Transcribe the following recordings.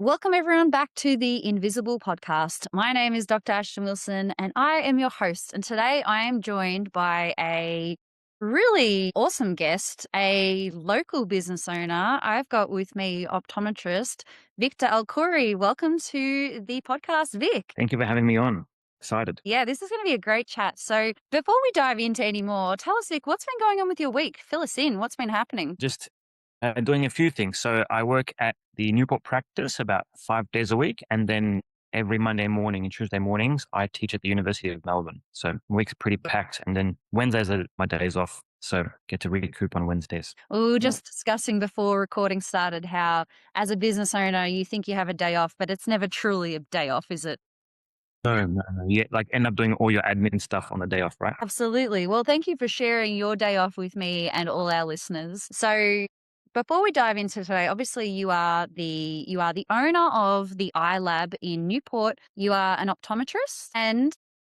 Welcome everyone back to the Invisible Podcast. My name is Dr. Ashton Wilson and I am your host. And today I am joined by a really awesome guest, a local business owner. I've got with me optometrist Victor El-Khoury. Welcome to the podcast, Vic. Thank you for having me on. Excited. Yeah, this is going to be a great chat. So before we dive into any more, tell us, Vic, what's been going on with your week? Fill us in. What's been happening? Just doing a few things. So I work at the Newport practice about 5 days a week. And then every Monday morning and Tuesday mornings, I teach at the University of Melbourne. So week's pretty packed. And then Wednesdays are my days off. So get to recoup on Wednesdays. We were just discussing before recording started how, as a business owner, you think you have a day off, but it's never truly a day off, is it? No. You end up doing all your admin stuff on the day off, right? Absolutely. Well, thank you for sharing your day off with me and all our listeners. So before we dive into today, obviously you are the owner of the Eye Lab in Newport. You are an optometrist and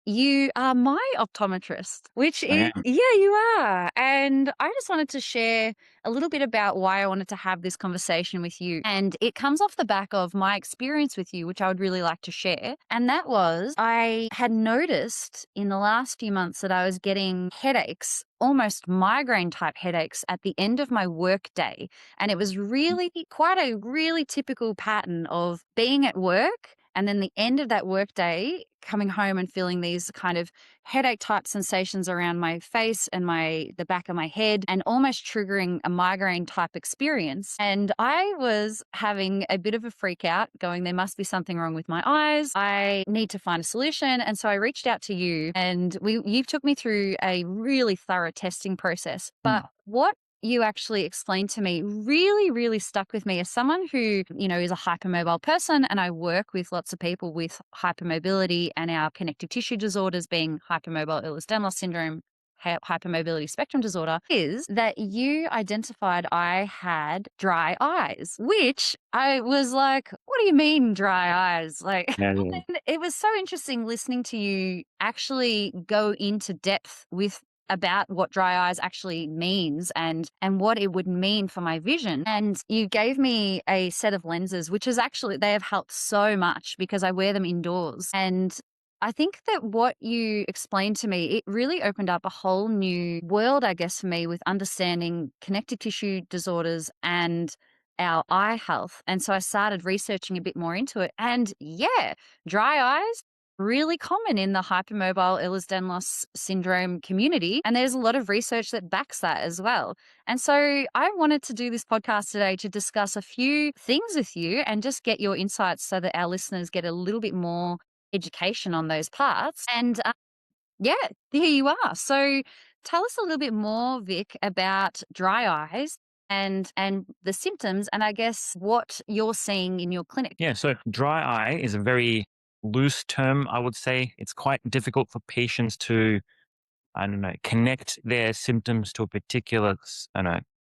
you are my optometrist, which I is, am. yeah, you are. And I just wanted to share a little bit about why I wanted to have this conversation with you. And it comes off the back of my experience with you, which I would really like to share. And that was I had noticed in the last few months that I was getting headaches, almost migraine type headaches at the end of my work day. And it was really quite a really typical pattern of being at work and then the end of that work day, coming home and feeling these kind of headache type sensations around my face and the back of my head and almost triggering a migraine type experience. And I was having a bit of a freak out going, there must be something wrong with my eyes. I need to find a solution. And so I reached out to you and you took me through a really thorough testing process. But what you actually explained to me really, really stuck with me as someone who, is a hypermobile person, and I work with lots of people with hypermobility and our connective tissue disorders being hypermobile Ehlers-Danlos Syndrome, Hypermobility Spectrum Disorder, is that you identified I had dry eyes, which I was like, what do you mean dry eyes? Like, Yeah. and it was so interesting listening to you actually go into depth with about what dry eyes actually means and what it would mean for my vision. And you gave me a set of lenses, which is actually, they have helped so much because I wear them indoors. And I think that what you explained to me, it really opened up a whole new world, I guess, for me with understanding connective tissue disorders and our eye health. And so I started researching a bit more into it. And yeah, dry eyes, really common in the hypermobile Ehlers-Danlos syndrome community. And there's a lot of research that backs that as well. And so I wanted to do this podcast today to discuss a few things with you and just get your insights so that our listeners get a little bit more education on those parts. And yeah, here you are. So tell us a little bit more, Vic, about dry eyes and the symptoms and I guess what you're seeing in your clinic. Yeah. So dry eye is a very loose term, I would say. It's quite difficult for patients to, connect their symptoms to a particular,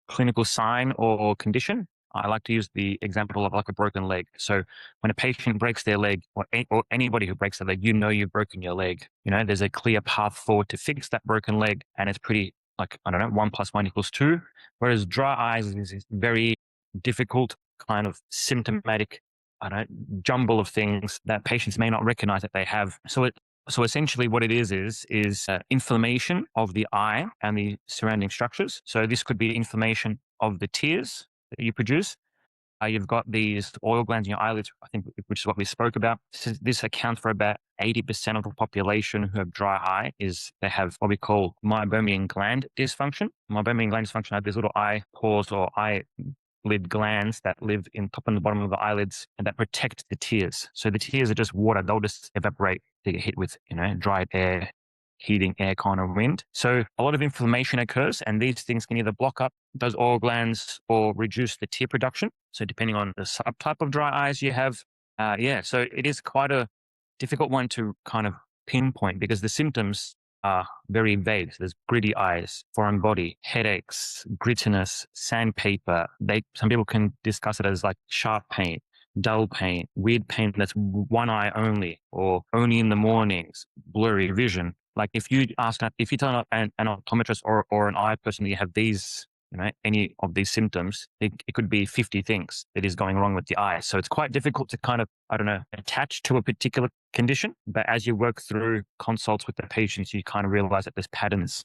clinical sign or condition. I like to use the example of like a broken leg. So when a patient breaks their leg or anybody who breaks their leg, you've broken your leg. There's a clear path forward to fix that broken leg. And it's pretty like, 1 + 1 = 2. Whereas dry eyes is very difficult kind of symptomatic, jumble of things that patients may not recognize that they have. So essentially what it is inflammation of the eye and the surrounding structures. So this could be inflammation of the tears that you produce. You've got these oil glands in your eyelids, I think, which is what we spoke about. This accounts for about 80% of the population who have dry eye. They have what we call Meibomian Gland Dysfunction. Meibomian Gland Dysfunction have these little eye pores or eyelid glands that live in top and the bottom of the eyelids and that protect the tears. So the tears are just water. They'll just evaporate. They get hit with, dry air, heating air kind of wind. So a lot of inflammation occurs and these things can either block up those oil glands or reduce the tear production. So depending on the subtype of dry eyes you have, so it is quite a difficult one to kind of pinpoint because the symptoms are very vague. So there's gritty eyes, foreign body, headaches, grittiness, sandpaper. Some people can discuss it as like sharp pain, dull pain, weird pain that's one eye only or only in the mornings, blurry vision. Like if you tell an optometrist or an eye person that you have these any of these symptoms, it could be 50 things that is going wrong with the eye. So it's quite difficult to kind of, I don't know, attach to a particular condition. But as you work through consults with the patients, you kind of realize that there's patterns.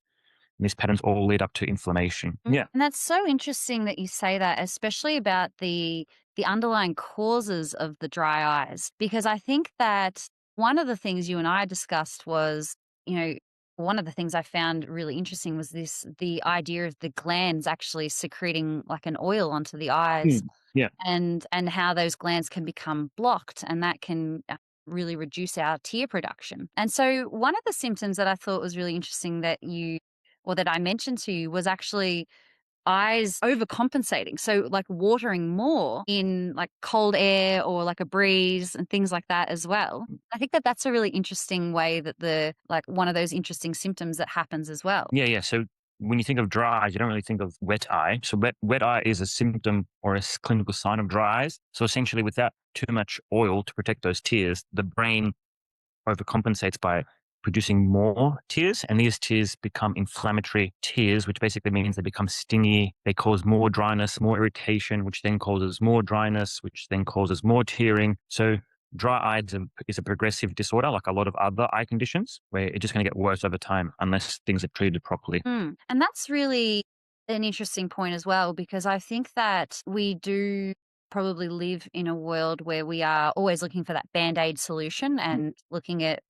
And these patterns all lead up to inflammation. Yeah. And that's so interesting that you say that, especially about the underlying causes of the dry eyes, because I think that one of the things you and I discussed was, you know, one of the things I found really interesting was the idea of the glands actually secreting like an oil onto the eyes Mm. Yeah. and how those glands can become blocked and that can really reduce our tear production. And so one of the symptoms that I thought was really interesting that you or that I mentioned to you was actually eyes overcompensating. So like watering more in like cold air or like a breeze and things like that as well. I think that that's a really interesting way that like one of those interesting symptoms that happens as well. Yeah, yeah. So when you think of dry eyes, you don't really think of wet eye. So wet eye is a symptom or a clinical sign of dry eyes. So essentially, without too much oil to protect those tears, the brain overcompensates by producing more tears, and these tears become inflammatory tears, which basically means they become stingy. They cause more dryness, more irritation, which then causes more dryness, which then causes more tearing. So dry eye is a progressive disorder, like a lot of other eye conditions, where it's just going to get worse over time unless things are treated properly. And that's really an interesting point as well, because I think that we do probably live in a world where we are always looking for that band-aid solution and looking at,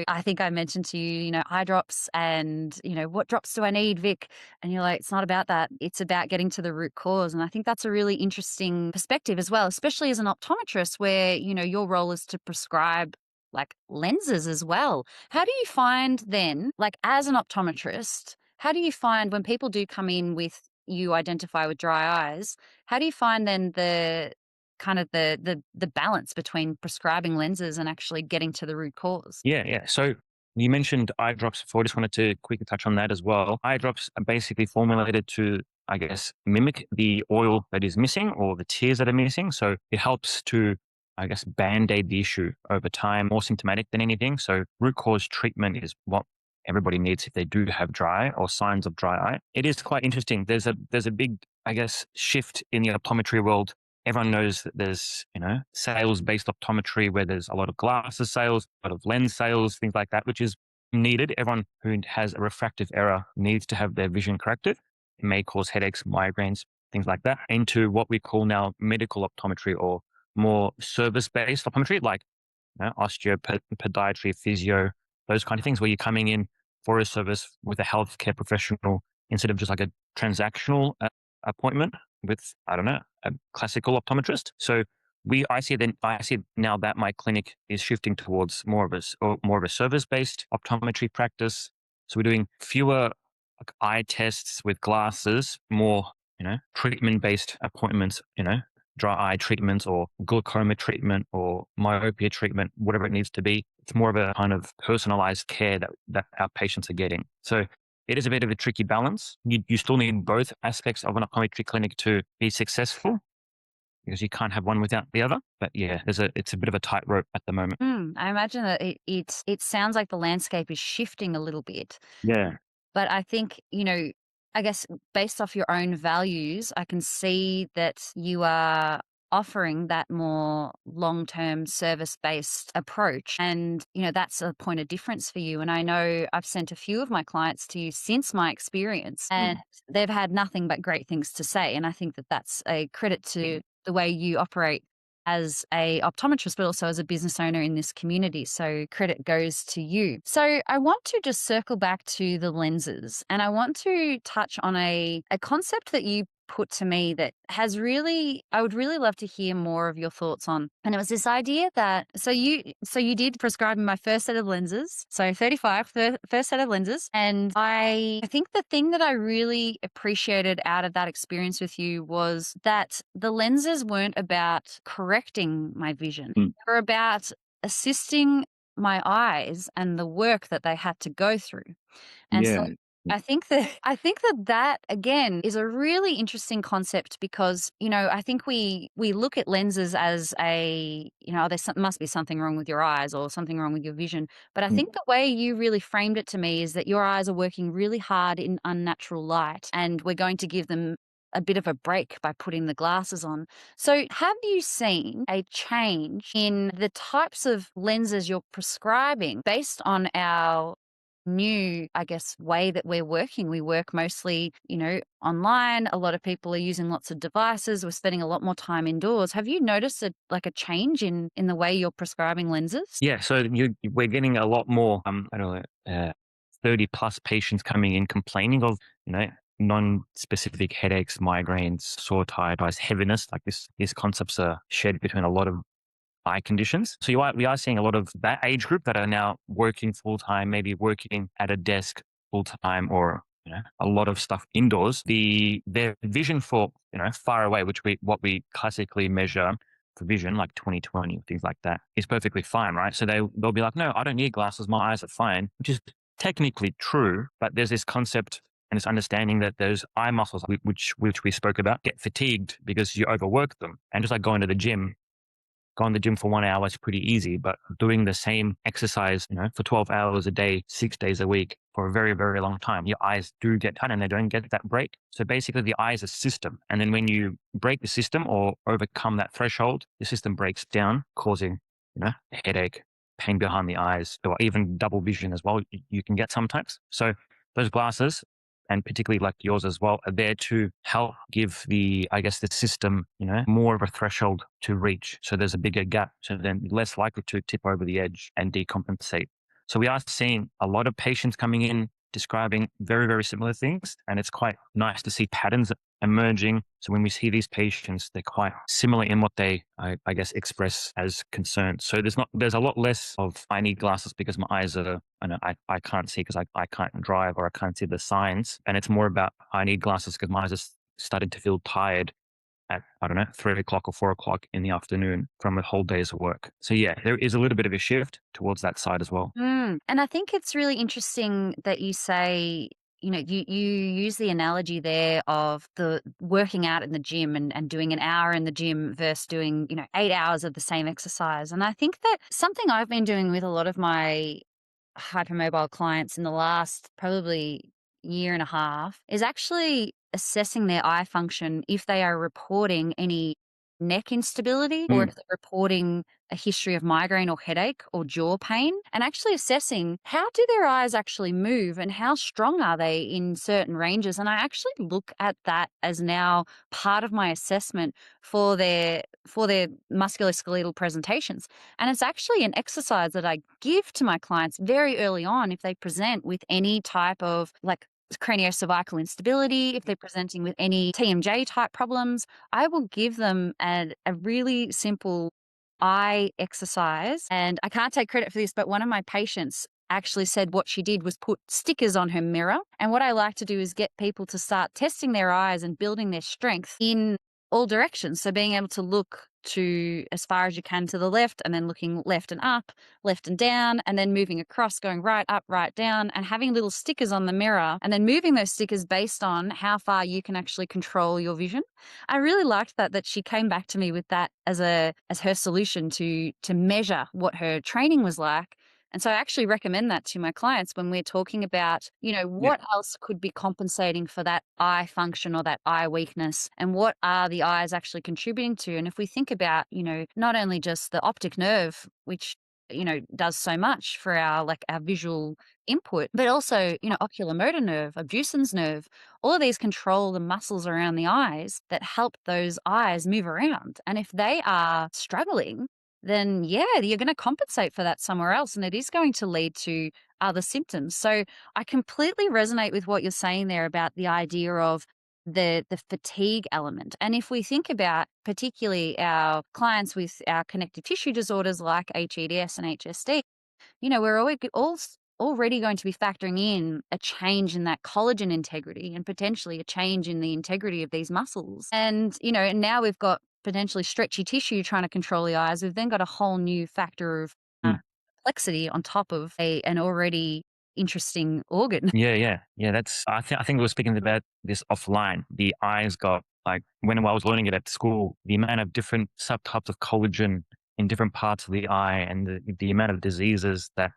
I think I mentioned to you, eye drops and, what drops do I need, Vic? And you're like, it's not about that. It's about getting to the root cause. And I think that's a really interesting perspective as well, especially as an optometrist where, your role is to prescribe like lenses as well. How do you find then, like as an optometrist, how do you find when people do come in with you identify with dry eyes, how do you find then the kind of the balance between prescribing lenses and actually getting to the root cause? Yeah, yeah. So you mentioned eye drops before. I just wanted to quickly touch on that as well. Eye drops are basically formulated to, I guess, mimic the oil that is missing or the tears that are missing. So it helps to, I guess, band-aid the issue over time, more symptomatic than anything. So root cause treatment is what everybody needs if they do have dry or signs of dry eye. It is quite interesting. There's a big, I guess, shift in the optometry world. Everyone knows that there's, sales-based optometry where there's a lot of glasses sales, a lot of lens sales, things like that, which is needed. Everyone who has a refractive error needs to have their vision corrected. It may cause headaches, migraines, things like that, into what we call now medical optometry or more service-based optometry, like osteopodiatry, physio, those kind of things, where you're coming in for a service with a healthcare professional instead of just like a transactional appointment with, I don't know, a classical optometrist. So I see now that my clinic is shifting towards more of a service-based optometry practice. So we're doing fewer like eye tests with glasses, more, treatment-based appointments, dry eye treatment or glaucoma treatment or myopia treatment, whatever it needs to be. It's more of a kind of personalized care that our patients are getting. So it is a bit of a tricky balance. You still need both aspects of an optometry clinic to be successful because you can't have one without the other. But yeah, it's a bit of a tightrope at the moment. I imagine that it sounds like the landscape is shifting a little bit. Yeah. But I think, I guess based off your own values, I can see that you are offering that more long-term service-based approach. And, that's a point of difference for you. And I know I've sent a few of my clients to you since my experience, and they've had nothing but great things to say. And I think that that's a credit to the way you operate as a optometrist, but also as a business owner in this community. So credit goes to you. So I want to just circle back to the lenses, and I want to touch on a concept that you put to me that I would really love to hear more of your thoughts on. And it was this idea that, so you did prescribe me my first set of lenses. So 35, first set of lenses. And I think the thing that I really appreciated out of that experience with you was that the lenses weren't about correcting my vision. They were about assisting my eyes and the work that they had to go through. And so Yeah. I think that again is a really interesting concept because, I think we look at lenses as must be something wrong with your eyes or something wrong with your vision. But I think the way you really framed it to me is that your eyes are working really hard in unnatural light, and we're going to give them a bit of a break by putting the glasses on. So, have you seen a change in the types of lenses you're prescribing based on our new, I guess, way that we're working? We work mostly, online. A lot of people are using lots of devices. We're spending a lot more time indoors. Have you noticed a change in the way you're prescribing lenses? Yeah, so we're getting a lot more, I don't know, 30 plus patients coming in complaining of, you know, non-specific headaches, migraines, sore tiredness, heaviness. Like these concepts are shared between a lot of eye conditions. So we are seeing a lot of that age group that are now working full time, maybe working at a desk full time, or a lot of stuff indoors. Their vision for far away, what we classically measure for vision, like 20/20 things like that, is perfectly fine, right? So they'll be like, no, I don't need glasses, my eyes are fine, which is technically true, but there's this concept and this understanding that those eye muscles, which we spoke about, get fatigued because you overwork them. And just like going to the gym, going to the gym for 1 hour is pretty easy, but doing the same exercise, for 12 hours a day, 6 days a week for a very, very long time, your eyes do get tired and they don't get that break. So basically the eye is a system. And then when you break the system or overcome that threshold, the system breaks down, causing, a headache, pain behind the eyes, or even double vision as well. You can get sometimes. So those glasses, and particularly like yours as well, are there to help give the system, more of a threshold to reach. So there's a bigger gap. So then less likely to tip over the edge and decompensate. So we are seeing a lot of patients coming in describing very, very similar things. And it's quite nice to see patterns emerging. So when we see these patients, they're quite similar in what they, I guess, express as concerns. So there's a lot less of, I need glasses because my eyes are, I can't see because I can't drive or I can't see the signs. And it's more about, I need glasses because my eyes are starting to feel tired at, I don't know, 3 o'clock or 4 o'clock in the afternoon from a whole day's work. So yeah, there is a little bit of a shift towards that side as well. And I think it's really interesting that you say, you use the analogy there of the working out in the gym and doing an hour in the gym versus doing, 8 hours of the same exercise. And I think that something I've been doing with a lot of my hypermobile clients in the last probably year and a half is actually assessing their eye function if they are reporting any neck instability or Mm. if they're reporting a history of migraine or headache or jaw pain, and actually assessing how do their eyes actually move and how strong are they in certain ranges. And I actually look at that as now part of my assessment for their musculoskeletal presentations. And it's actually an exercise that I give to my clients very early on if they present with any type of like craniocervical instability, if they're presenting with any TMJ type problems. I will give them a really simple eye exercise. And I can't take credit for this, but one of my patients actually said what she did was put stickers on her mirror. And what I like to do is get people to start testing their eyes and building their strength in all directions. So being able to look to as far as you can to the left and then looking left and up, left and down, and then moving across, going right up, right down, and having little stickers on the mirror and then moving those stickers based on how far you can actually control your vision. I really liked that she came back to me with that as her solution to measure what her training was like. And so I actually recommend that to my clients when we're talking about, Yeah. what else could be compensating for that eye function or that eye weakness, and what are the eyes actually contributing to. And if we think about, not only just the optic nerve, which, does so much for our visual input, but also, oculomotor nerve, abducens nerve, all of these control the muscles around the eyes that help those eyes move around. And if they are struggling, then yeah, you're going to compensate for that somewhere else. And it is going to lead to other symptoms. So I completely resonate with what you're saying there about the idea of the fatigue element. And if we think about particularly our clients with our connective tissue disorders like HEDS and HSD, we're already going to be factoring in a change in that collagen integrity and potentially a change in the integrity of these muscles. And now we've got potentially stretchy tissue trying to control the eyes. We've then got a whole new factor of Mm. complexity on top of an already interesting organ. Yeah. I think we were speaking about this offline. The eyes got, like, when I was learning it at school, the amount of different subtypes of collagen in different parts of the eye and the amount of diseases that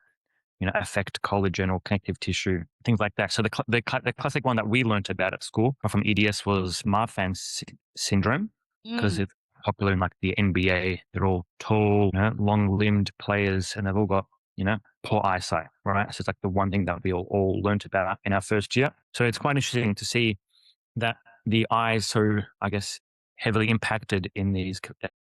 affect collagen or connective tissue, things like that. So the classic one that we learned about at school from EDS was Marfan syndrome, because Mm. it's popular in like the NBA. They're all tall, long-limbed players, and they've all got poor eyesight, right? So it's like the one thing that we all learned about in our first year. So it's quite interesting to see that the eye is so, I guess, heavily impacted in these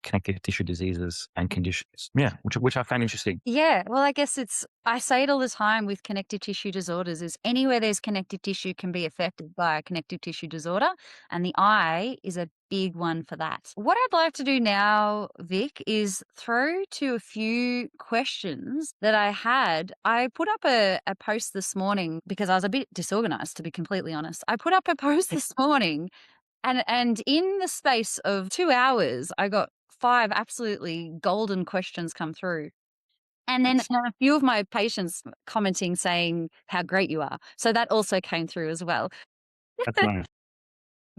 connective tissue diseases and conditions. Yeah, which I found interesting. Yeah, well, I guess I say it all the time with connective tissue disorders is anywhere there's connective tissue can be affected by a connective tissue disorder, and the eye is a big one for that. What I'd like to do now, Vic, is throw to a few questions that I had. I put up a post this morning because I was a bit disorganized, to be completely honest. I put up a post this morning, and in the space of 2 hours, I got 5 absolutely golden questions come through. And then a few of my patients commenting saying how great you are. So that also came through as well. That's nice.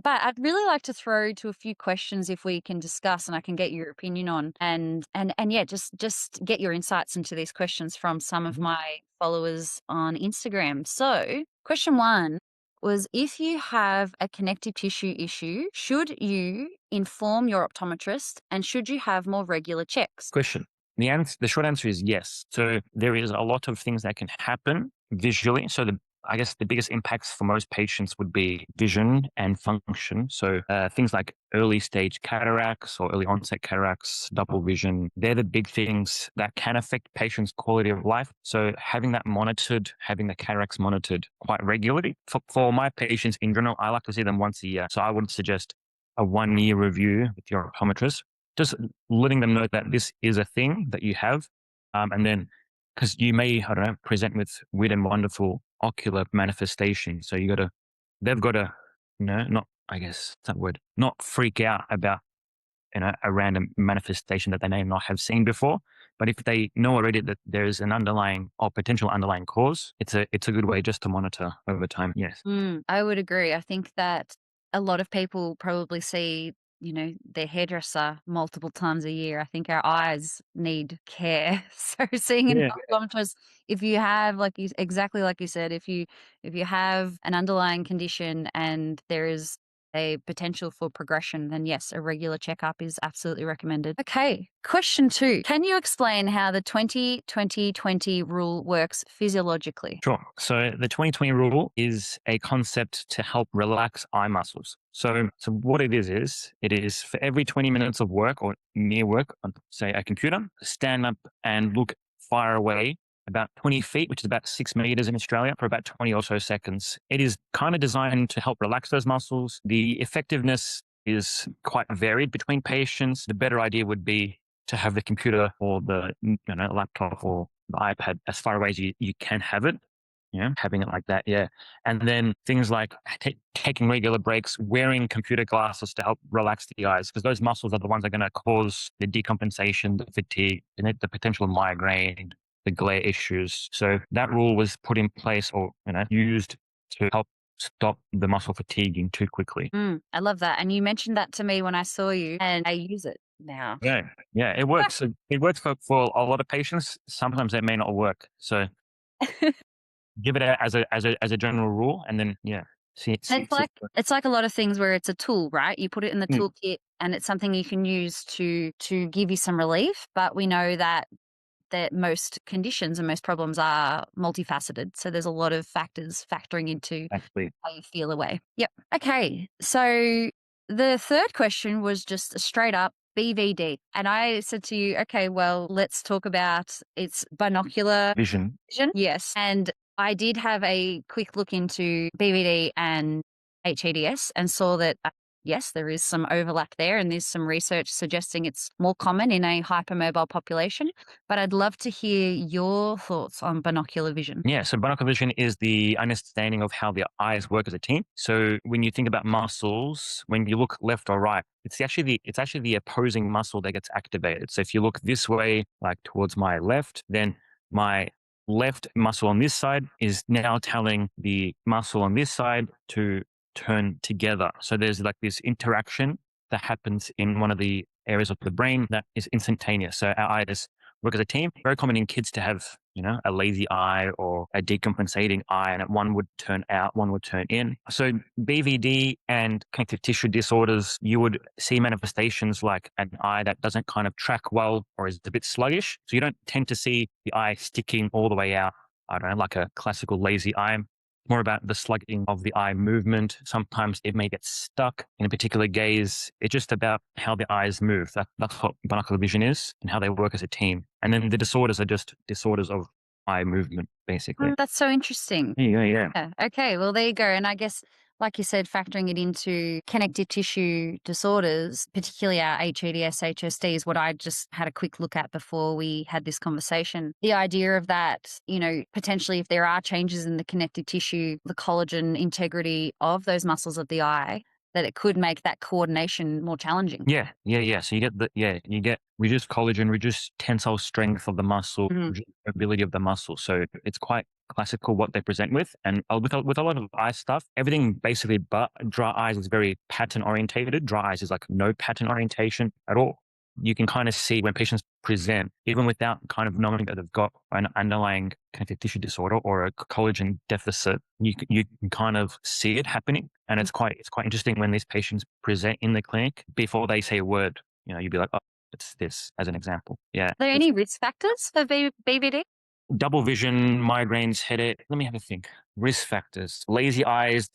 But I'd really like to throw to a few questions if we can discuss and I can get your opinion on and yeah, just get your insights into these questions from some of my followers on Instagram. So, question 1 was, if you have a connective tissue issue, should you inform your optometrist and should you have more regular checks? Question. The short answer is yes. So there is a lot of things that can happen visually. So I guess the biggest impacts for most patients would be vision and function. So things like early stage cataracts or early onset cataracts, double vision, they're the big things that can affect patients' quality of life. So having that monitored, having the cataracts monitored quite regularly. For my patients in general, I like to see them once a year. So I would suggest a 1-year review with your optometrist, just letting them know that this is a thing that you have. And then, because you may, I don't know, present with weird and wonderful ocular manifestations. So they've got to, not, I guess that word, not freak out about, a random manifestation that they may not have seen before. But if they know already that there is an underlying or potential underlying cause, it's a good way just to monitor over time. Yes. I would agree. I think that a lot of people probably see, their hairdresser multiple times a year. I think our eyes need care. So seeing an Yeah. optometrist, if you have, exactly like you said, if you have an underlying condition and there is a potential for progression, then yes, a regular checkup is absolutely recommended. Okay, question 2. Can you explain how the 20-20-20 rule works physiologically? Sure. So the 2020 rule is a concept to help relax eye muscles. So what it is for every 20 minutes of work or near work on, say, a computer, stand up and look far away about 20 feet, which is about 6 meters in Australia, for about 20 or so seconds. It is kind of designed to help relax those muscles. The effectiveness is quite varied between patients. The better idea would be to have the computer or the laptop or the iPad as far away as you can have it. Having it like that. Yeah. And then things like taking regular breaks, wearing computer glasses to help relax the eyes, because those muscles are the ones that are going to cause the decompensation, the fatigue, the potential migraine, the glare issues. So that rule was put in place or used to help stop the muscle fatiguing too quickly. I love that. And you mentioned that to me when I saw you, and I use it now. Yeah. Yeah. It works. It works for a lot of patients. Sometimes it may not work. So give it as a general rule, and then It's like a lot of things where it's a tool, right? You put it in the Mm, toolkit and it's something you can use to give you some relief, but we know that most conditions and most problems are multifaceted. So there's a lot of factors factoring into actually. how you feel away. Yep. Okay. So the third question was just a straight up BVD. And I said to you, okay, well, let's talk about its binocular Vision. vision. Yes. And I did have a quick look into BVD and HEDS and saw that, yes, there is some overlap there, and there's some research suggesting it's more common in a hypermobile population. But I'd love to hear your thoughts on binocular vision. Yeah, so binocular vision is the understanding of how the eyes work as a team. So when you think about muscles, when you look left or right, it's actually the opposing muscle that gets activated. So if you look this way, like towards my left, then my left muscle on this side is now telling the muscle on this side to turn together. So there's like this interaction that happens in one of the areas of the brain that is instantaneous. So our eyes work as a team. Very common in kids to have, a lazy eye or a decompensating eye, and one would turn out, one would turn in. So BVD and connective tissue disorders, you would see manifestations like an eye that doesn't kind of track well or is a bit sluggish. So you don't tend to see the eye sticking all the way out, I don't know, like a classical lazy eye. More about the slugging of the eye movement. Sometimes it may get stuck in a particular gaze. It's just about how the eyes move. That's what binocular vision is and how they work as a team. And then the disorders are just disorders of eye movement, basically. That's so interesting. There you go, yeah. Yeah. Okay. Well, there you go. And I guess, like you said, factoring it into connective tissue disorders, particularly our HEDS, HSD, is what I just had a quick look at before we had this conversation. The idea of that, potentially if there are changes in the connective tissue, the collagen integrity of those muscles of the eye, that it could make that coordination more challenging. Yeah. So you get reduced collagen, reduced tensile strength of the muscle, reduced mobility of the muscle. So it's quite classical what they present with. And with a lot of eye stuff, everything basically but dry eyes is very pattern orientated. Dry eyes is like no pattern orientation at all. You can kind of see when patients present, even without kind of knowing that they've got an underlying connective tissue disorder or a collagen deficit, you can kind of see it happening. And it's quite interesting when these patients present in the clinic before they say a word. You'd be like, oh, it's this, as an example. Yeah. Are there any risk factors for BVD? Double vision, migraines, headache. Let me have a think. Risk factors. Lazy eyes.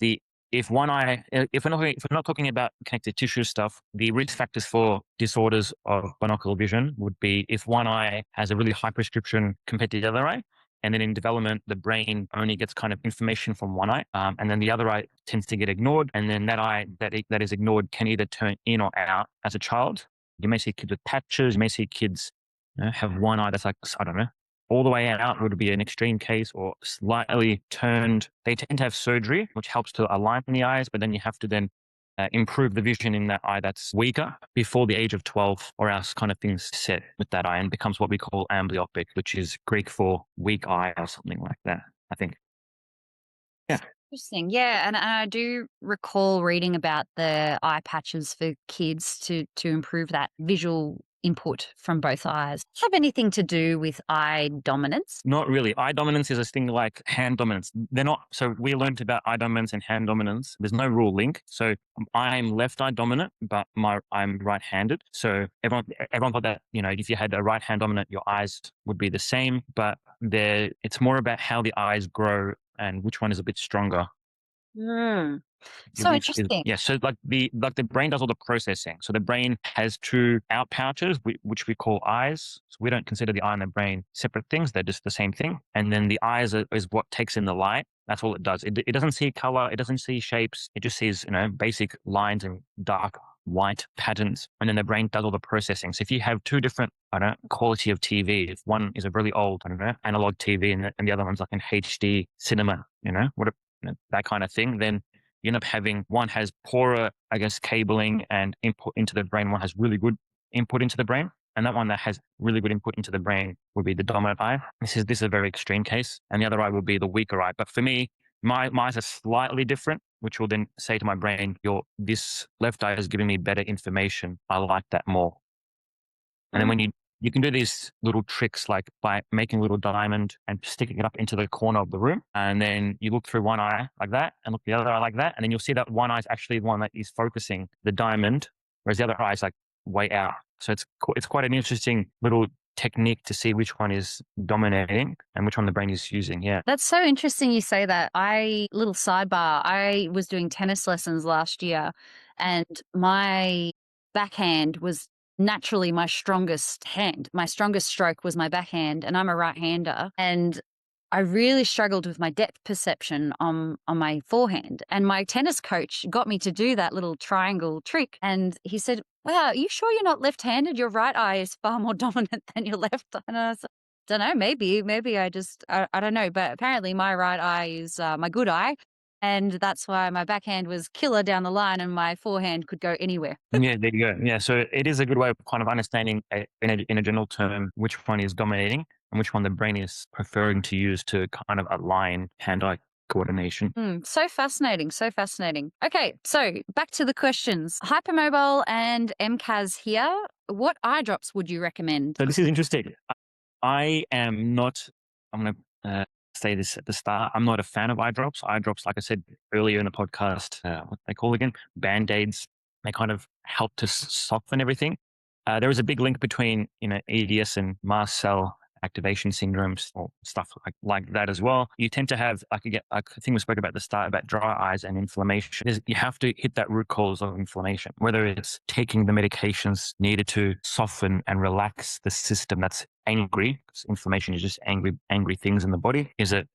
If we're not talking about connective tissue stuff, the risk factors for disorders of binocular vision would be if one eye has a really high prescription compared to the other eye. And then in development, the brain only gets kind of information from one eye, and then the other eye tends to get ignored. And then that eye that is ignored can either turn in or out as a child. You may see kids with patches. You may see kids have one eye that's like, I don't know, all the way out would be an extreme case, or slightly turned. They tend to have surgery, which helps to align the eyes, but then you have to then improve the vision in that eye that's weaker before the age of 12, or else kind of things set with that eye and becomes what we call amblyopic, which is Greek for weak eye or something like that, I think. Yeah. Interesting. Yeah. And I do recall reading about the eye patches for kids to improve that visual input from both eyes. Have anything to do with eye dominance? Not really. Eye dominance is a thing like hand dominance. They're not. So we learned about eye dominance and hand dominance. There's no rule link. So I'm left eye dominant, but I'm right-handed. So everyone thought that, if you had a right hand dominant, your eyes would be the same, but it's more about how the eyes grow and which one is a bit stronger. So interesting. Yeah. So like the brain does all the processing. So the brain has two out pouches, which we call eyes. So we don't consider the eye and the brain separate things. They're just the same thing. And then the eyes is what takes in the light. That's all it does. It doesn't see color. It doesn't see shapes. It just sees, basic lines and dark white patterns. And then the brain does all the processing. So if you have two different, quality of TV, if one is a really old, analog TV and the other one's like an HD cinema, that kind of thing, then you end up having one has poorer, cabling and input into the brain. One has really good input into the brain. And that one that has really good input into the brain would be the dominant eye. This is a very extreme case. And the other eye will be the weaker eye. But for me, my eyes are slightly different, which will then say to my brain, this left eye is giving me better information. I like that more. And then when you can do these little tricks, like by making a little diamond and sticking it up into the corner of the room. And then you look through one eye like that and look the other eye like that. And then you'll see that one eye is actually the one that is focusing the diamond, whereas the other eye is like way out. So it's quite an interesting little technique to see which one is dominating and which one the brain is using. Yeah. That's so interesting you say that. Little sidebar, I was doing tennis lessons last year and my backhand was naturally my strongest hand. My strongest stroke was my backhand, and I'm a right-hander. And I really struggled with my depth perception on my forehand. And my tennis coach got me to do that little triangle trick. And he said, "Wow, are you sure you're not left-handed? Your right eye is far more dominant than your left." And I was like, don't know, maybe I don't know. But apparently my right eye is my good eye. And that's why my backhand was killer down the line and my forehand could go anywhere. Yeah, there you go. Yeah, so it is a good way of kind of understanding in a general term which one is dominating and which one the brain is preferring to use to kind of align hand-eye coordination. So fascinating, so fascinating. Okay, so back to the questions. Hypermobile and MCAS here. What eye drops would you recommend? So this is interesting. I am not, I'm going to say this at the start. I'm not a fan of eye drops. Eye drops, like I said earlier in the podcast, what they call again, band-aids. They kind of help to soften everything. There is a big link between, EDS and mast cell activation syndromes or stuff like that as well. You tend to have, like I think we spoke about at the start about dry eyes and inflammation. You have to hit that root cause of inflammation, whether it's taking the medications needed to soften and relax the system that's angry, because inflammation is just angry things in the body. Is it,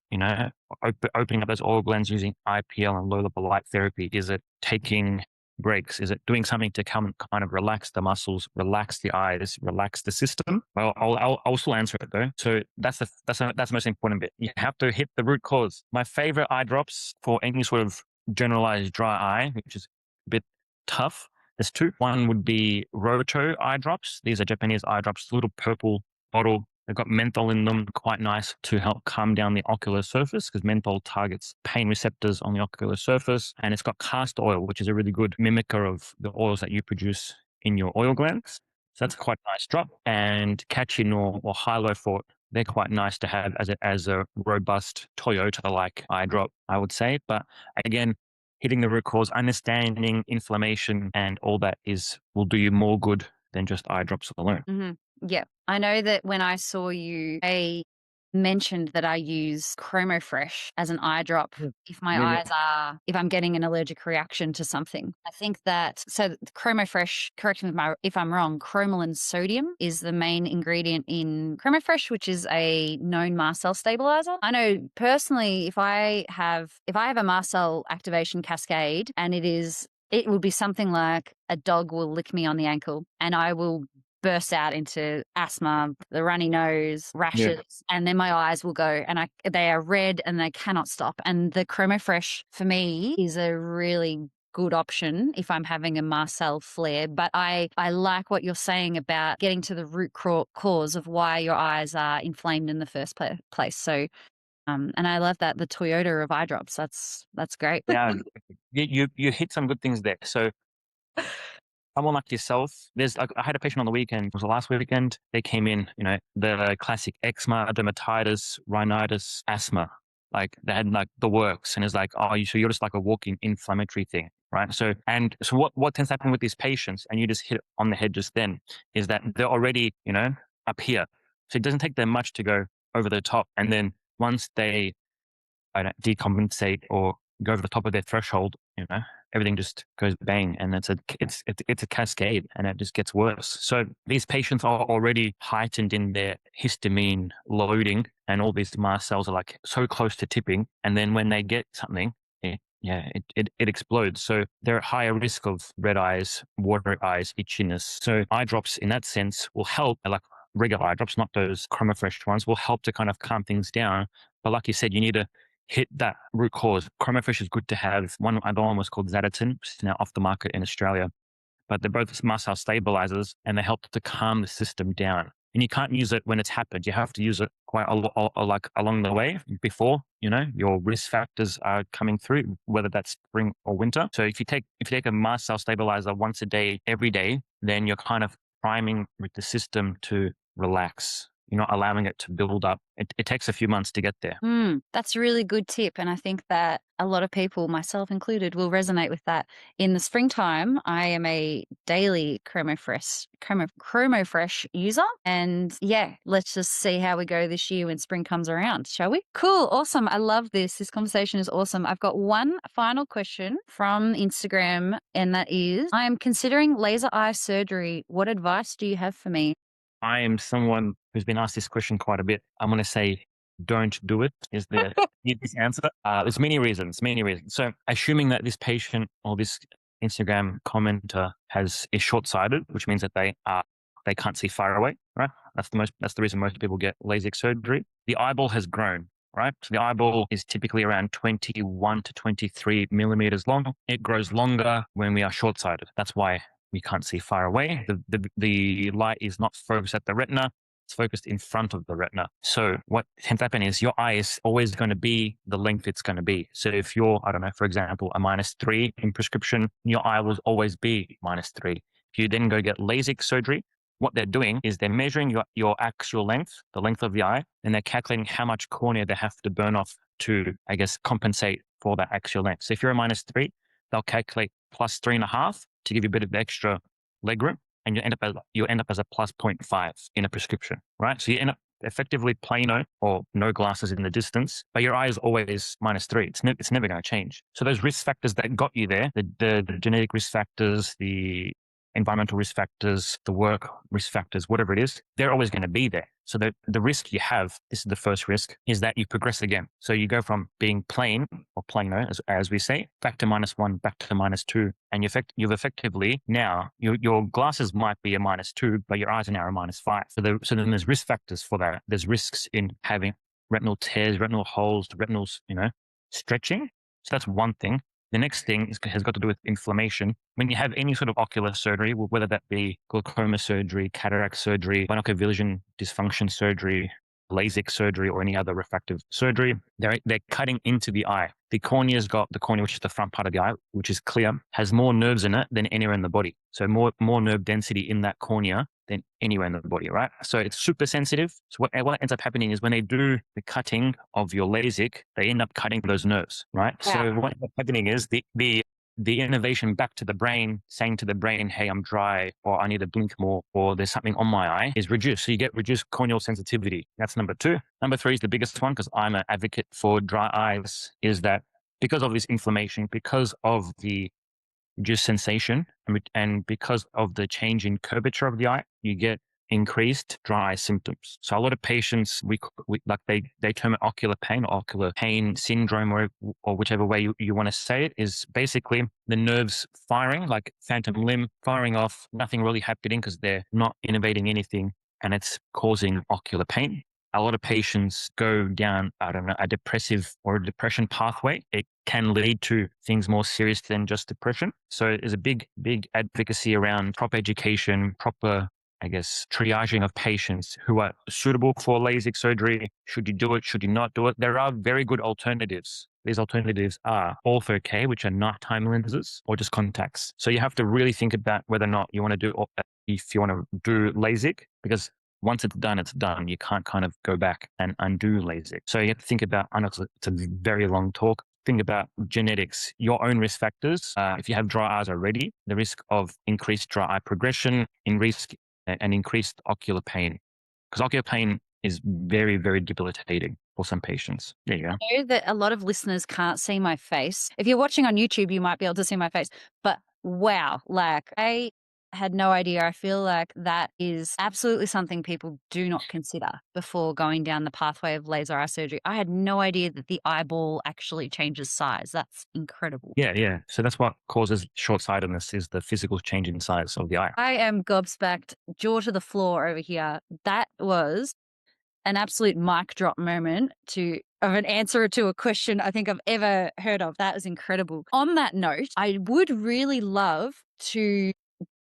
opening up those oil glands using IPL and low level light therapy? Is it taking breaks? Is it doing something to come kind of relax the muscles, relax the eyes, relax the system? Well, I'll still answer it though. So that's the most important bit. You have to hit the root cause. My favorite eye drops for any sort of generalized dry eye, which is a bit tough. There's two. One would be Roto eye drops. These are Japanese eye drops, little purple bottle. They've got menthol in them, quite nice to help calm down the ocular surface because menthol targets pain receptors on the ocular surface. And it's got castor oil, which is a really good mimicker of the oils that you produce in your oil glands. So that's quite a nice drop. And Kachin or Hilo Fort, they're quite nice to have as a robust Toyota-like eye drop, I would say. But again, hitting the root cause, understanding inflammation and all that will do you more good than just eye drops alone. Mm-hmm. Yeah. I know that when I saw you, I mentioned that I use ChromoFresh as an eye drop if my Yeah, eyes if I'm getting an allergic reaction to something. I think that, so ChromoFresh, correct me if I'm wrong, chromalin sodium is the main ingredient in ChromoFresh, which is a known mast cell stabilizer. I know personally, if I have a mast cell activation cascade and it will be something like a dog will lick me on the ankle and I will burst out into asthma, the runny nose, rashes, and then my eyes will go and they are red and they cannot stop. And the ChromoFresh for me is a really good option if I'm having a mast cell flare. But I like what you're saying about getting to the root cause of why your eyes are inflamed in the first place. So, and I love that, the Toyota of eye drops. That's great. yeah. You hit some good things there. So someone like yourself, I had a patient on the weekend, it was the last weekend, they came in, the classic eczema, dermatitis, rhinitis, asthma. Like they had like the works and it's like, so you're just like a walking inflammatory thing, right? So what tends to happen with these patients, and you just hit it on the head just then, is that they're already, up here. So it doesn't take them much to go over the top. And then once they decompensate or go over the top of their threshold, everything just goes bang, and it's a cascade, and it just gets worse. So these patients are already heightened in their histamine loading, and all these mast cells are like so close to tipping, and then when they get something, it explodes. So they're at higher risk of red eyes, watery eyes, itchiness. So eye drops in that sense will help, like regular eye drops, not those ChromoFresh ones, will help to kind of calm things down. But like you said, you need to hit that root cause. ChromoFresh is good to have. Other one was called Zaditin, which is now off the market in Australia. But they're both mast cell stabilizers, and they help to calm the system down. And you can't use it when it's happened. You have to use it quite like along the way before, your risk factors are coming through, whether that's spring or winter. So if you take a mast cell stabilizer once a day, every day, then you're kind of priming with the system to relax. You're not allowing it to build up. It takes a few months to get there. That's a really good tip. And I think that a lot of people, myself included, will resonate with that. In the springtime, I am a daily ChromoFresh user. And yeah, let's just see how we go this year when spring comes around, shall we? Cool. Awesome. I love this. This conversation is awesome. I've got one final question from Instagram, and that is, I am considering laser eye surgery. What advice do you have for me? I am someone who's been asked this question quite a bit. I'm going to say, don't do it is the easiest answer. There's many reasons. So assuming that this patient or this Instagram commenter is short-sighted, which means that they can't see far away, right? That's the reason most people get LASIK surgery. The eyeball has grown, right? So the eyeball is typically around 21 to 23 millimeters long. It grows longer when we are short-sighted. That's why we can't see far away. The light is not focused at the retina. It's focused in front of the retina. So what tends to happen is your eye is always going to be the length it's going to be. So if you're, I don't know, for example, a -3 in prescription, your eye will always be -3. If you then go get LASIK surgery, what they're doing is they're measuring your actual length, the length of the eye, and they're calculating how much cornea they have to burn off to, I guess, compensate for that actual length. So if you're a -3, they'll calculate +3.5 to give you a bit of extra legroom, and you end up as a +0.5 in a prescription, right? So you end up effectively plano or no glasses in the distance, but your eye is always -3. It's never going to change. So those risk factors that got you there, the genetic risk factors, the environmental risk factors, the work risk factors, whatever it is, they're always going to be there. So the risk you have, this is the first risk, is that you progress again. So you go from being plain or plano, as we say, back to -1, back to -2. And you've effectively now, your glasses might be a -2, but your eyes are now a -5. So then there's risk factors for that. There's risks in having retinal tears, retinal holes, the retinals, stretching. So that's one thing. The next thing has got to do with inflammation. When you have any sort of ocular surgery, whether that be glaucoma surgery, cataract surgery, binocular vision dysfunction surgery, LASIK surgery, or any other refractive surgery, they're cutting into the eye. The cornea, which is the front part of the eye, which is clear, has more nerves in it than anywhere in the body. So more nerve density in that cornea than anywhere in the body, right? So it's super sensitive. So what ends up happening is when they do the cutting of your LASIK, they end up cutting those nerves, right? Yeah. So what ends up happening is the innovation back to the brain, saying to the brain, hey, I'm dry, or I need to blink more, or there's something on my eye, is reduced. So you get reduced corneal sensitivity. That's number 2. Number 3 is the biggest one, because I'm an advocate for dry eyes, is that because of this inflammation, because of the reduced sensation, and because of the change in curvature of the eye, you get increased dry eye symptoms. So a lot of patients, we like they term it ocular pain or ocular pain syndrome, or whichever way you want to say it, is basically the nerves firing, like phantom limb firing off, nothing really happening because they're not innervating anything, and it's causing ocular pain. A lot of patients go down, I don't know, a depression pathway. It can lead to things more serious than just depression. So there's a big advocacy around proper education, proper, I guess, triaging of patients who are suitable for LASIK surgery. Should you do it? Should you not do it? There are very good alternatives. These alternatives are ortho-K, which are nighttime lenses, or just contacts. So you have to really think about whether or not you want to do, if you want to do LASIK, because once it's done, it's done. You can't kind of go back and undo LASIK. So you have to think about, I know it's a very long talk, think about genetics, your own risk factors. If you have dry eyes already, the risk of increased dry eye progression, and increased ocular pain. Because ocular pain is very, very debilitating for some patients. There you go. I know that a lot of listeners can't see my face. If you're watching on YouTube, you might be able to see my face. But wow, like I had no idea. I feel like that is absolutely something people do not consider before going down the pathway of laser eye surgery. I had no idea that the eyeball actually changes size. That's incredible. Yeah. So that's what causes short-sightedness, is the physical change in size of the eye. I am gobsmacked, jaw to the floor over here. That was an absolute mic drop moment of an answer to a question I think I've ever heard of. That was incredible. On that note, I would really love to,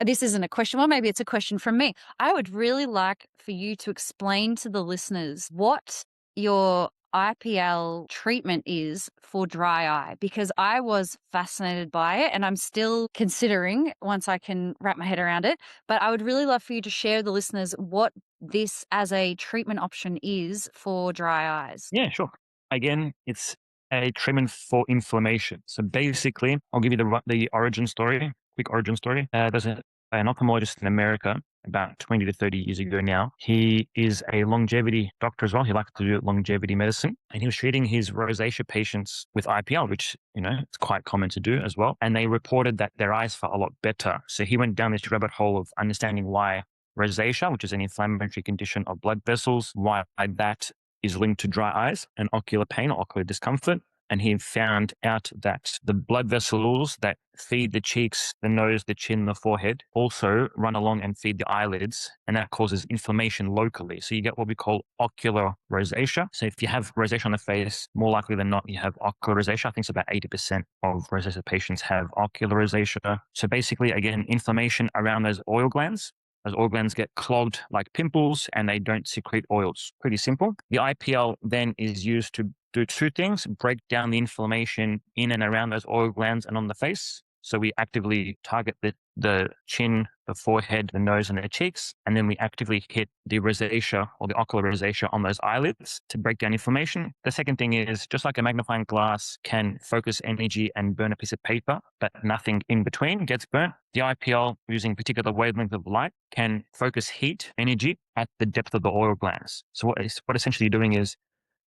this isn't a question, well, maybe it's a question from me. I would really like for you to explain to the listeners what your IPL treatment is for dry eye, because I was fascinated by it and I'm still considering once I can wrap my head around it. But I would really love for you to share with the listeners what this as a treatment option is for dry eyes. Yeah, sure. Again, it's a treatment for inflammation. So basically, I'll give you the origin story, quick origin story. There's an ophthalmologist in America about 20 to 30 years ago now. He is a longevity doctor as well. He likes to do longevity medicine. And he was treating his rosacea patients with IPL, which, it's quite common to do as well. And they reported that their eyes felt a lot better. So he went down this rabbit hole of understanding why rosacea, which is an inflammatory condition of blood vessels, why that is linked to dry eyes and ocular pain or ocular discomfort. And he found out that the blood vessels that feed the cheeks, the nose, the chin, the forehead also run along and feed the eyelids, and that causes inflammation locally. So you get what we call ocular rosacea. So if you have rosacea on the face, more likely than not, you have ocular rosacea. I think it's about 80% of rosacea patients have ocular rosacea. So basically, again, inflammation around those oil glands. Those oil glands get clogged like pimples and they don't secrete oils. Pretty simple. The IPL then is used to do 2 things: break down the inflammation in and around those oil glands and on the face. So we actively target the chin, the forehead, the nose, and the cheeks. And then we actively hit the rosacea or the ocular rosacea on those eyelids to break down inflammation. The second thing is, just like a magnifying glass can focus energy and burn a piece of paper, but nothing in between gets burnt, the IPL, using particular wavelength of light, can focus heat, energy at the depth of the oil glands. So what essentially you're doing is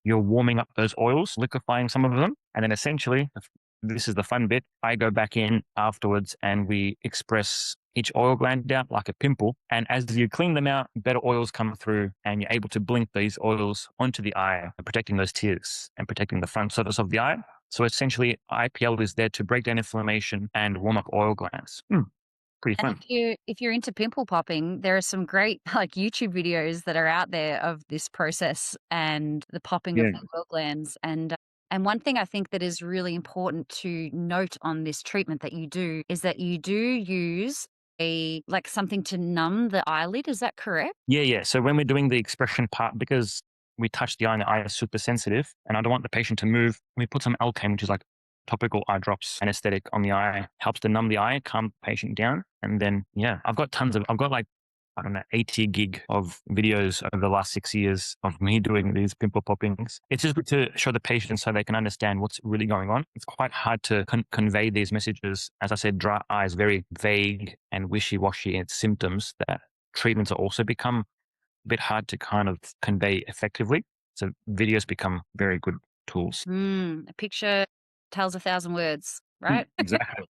you're warming up those oils, liquefying some of them, and then essentially, this is the fun bit, I go back in afterwards and we express each oil gland out like a pimple. And as you clean them out, better oils come through and you're able to blink these oils onto the eye, protecting those tears and protecting the front surface of the eye. So essentially, IPL is there to break down inflammation and warm up oil glands. Pretty And fun. if you're into pimple popping, there are some great like YouTube videos that are out there of this process and the popping of Yeah. the oil glands. And one thing I think that is really important to note on this treatment that you do is that you do use a like something to numb the eyelid. Is that correct? Yeah. So when we're doing the expression part, because we touch the eye and the eye is super sensitive, and I don't want the patient to move, we put some Alkane, which is like topical eye drops, anesthetic on the eye, helps to numb the eye, calm the patient down. And then, yeah, I've got like, I don't know, 80 gig of videos over the last 6 years of me doing these pimple poppings. It's just good to show the patient so they can understand what's really going on. It's quite hard to convey these messages. As I said, dry eye is very vague and wishy-washy in its symptoms, that treatments are also become a bit hard to kind of convey effectively. So videos become very good tools. A picture tells a thousand words, right? Exactly.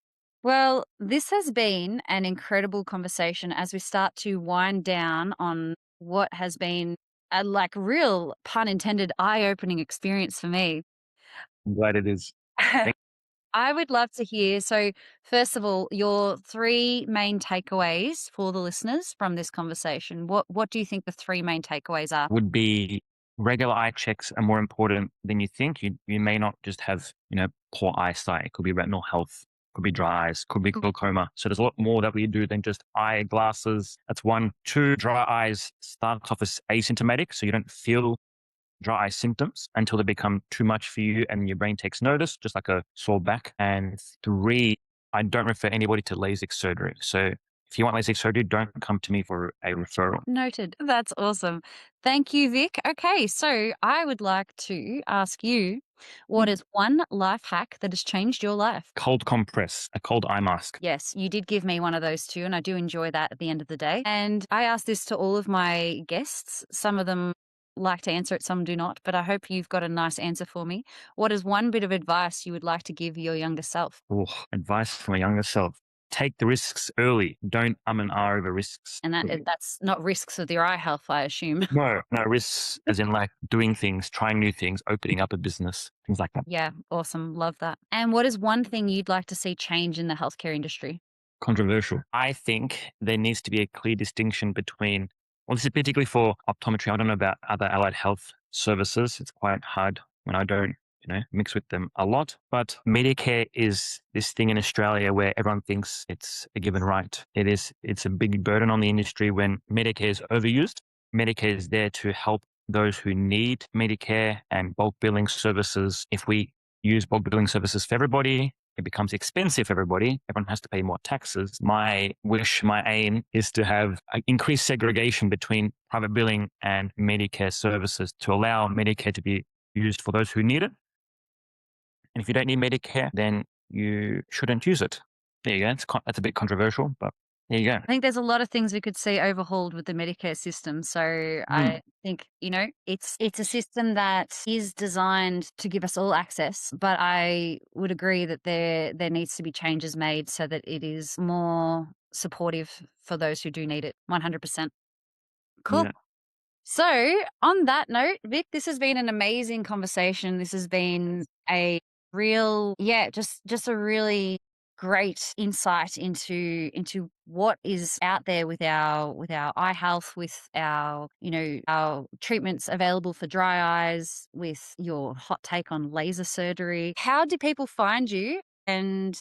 Well, this has been an incredible conversation as we start to wind down on what has been a like real pun intended eye-opening experience for me. I'm glad it is. Thank I would love to hear. So, first of all, your three main takeaways for the listeners from this conversation. What do you think the three main takeaways are? would be regular eye checks are more important than you think. You may not just have, poor eyesight. It could be retinal health, could be dry eyes, could be glaucoma. So there's a lot more that we do than just eyeglasses. That's one. Two, dry eyes starts off as asymptomatic, so you don't feel dry eye symptoms until they become too much for you and your brain takes notice, just like a sore back. And three, I don't refer anybody to LASIK surgery. So if you want LASIK surgery, don't come to me for a referral. Noted. That's awesome. Thank you, Vic. Okay, so I would like to ask you, what is one life hack that has changed your life? Cold compress, a cold eye mask. Yes, you did give me one of those too, and I do enjoy that at the end of the day. And I ask this to all of my guests. Some of them like to answer it, some do not, but I hope you've got a nice answer for me. What is one bit of advice you would like to give your younger self? Oh, advice for my younger self. Take the risks early. Don't and ah over risks. And that's not risks with your eye health, I assume. No risks as in like doing things, trying new things, opening up a business, things like that. Yeah, awesome. Love that. And what is one thing you'd like to see change in the healthcare industry? Controversial. I think there needs to be a clear distinction between, well, this is particularly for optometry. I don't know about other allied health services. It's quite hard when I don't, mix with them a lot. But Medicare is this thing in Australia where everyone thinks it's a given right. It's a big burden on the industry when Medicare is overused. Medicare is there to help those who need Medicare and bulk billing services. If we use bulk billing services for everybody, it becomes expensive for everybody. Everyone has to pay more taxes. My wish, my aim is to have increased segregation between private billing and Medicare services to allow Medicare to be used for those who need it. And if you don't need Medicare, then you shouldn't use it. There you go. That's a bit controversial, but there you go. I think there's a lot of things we could see overhauled with the Medicare system. So I think, it's a system that is designed to give us all access, but I would agree that there needs to be changes made so that it is more supportive for those who do need it. 100%. Cool. Yeah. So, on that note, Vic, this has been an amazing conversation. This has been a real, just a really great insight into what is out there with our eye health, with our treatments available for dry eyes, with your hot take on laser surgery. How do people find you? And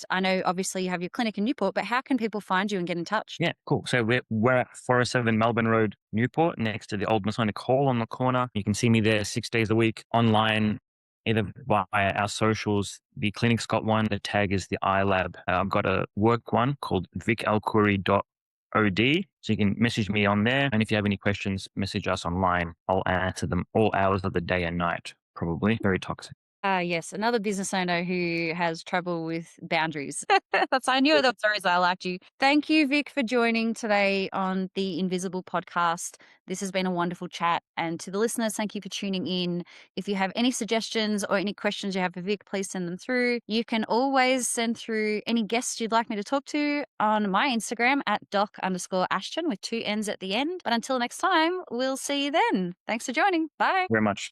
I know obviously you have your clinic in Newport, but how can people find you and get in touch? Yeah, cool. So we're at 407 Melbourne Road, Newport, next to the old Masonic Hall on the corner. You can see me there 6 days a week online. either via our socials. The clinic's got one. The tag is the iLab. I've got a work one called vicelkhoury.od. So you can message me on there. And if you have any questions, message us online. I'll answer them all hours of the day and night, probably. Very toxic. Yes, another business owner who has trouble with boundaries. I knew that stories I liked you. Thank you, Vic, for joining today on the Invisible podcast. This has been a wonderful chat. And to the listeners, thank you for tuning in. If you have any suggestions or any questions you have for Vic, please send them through. You can always send through any guests you'd like me to talk to on my Instagram at doc_Ashton with 2 N's at the end. But until next time, we'll see you then. Thanks for joining. Bye. Very much.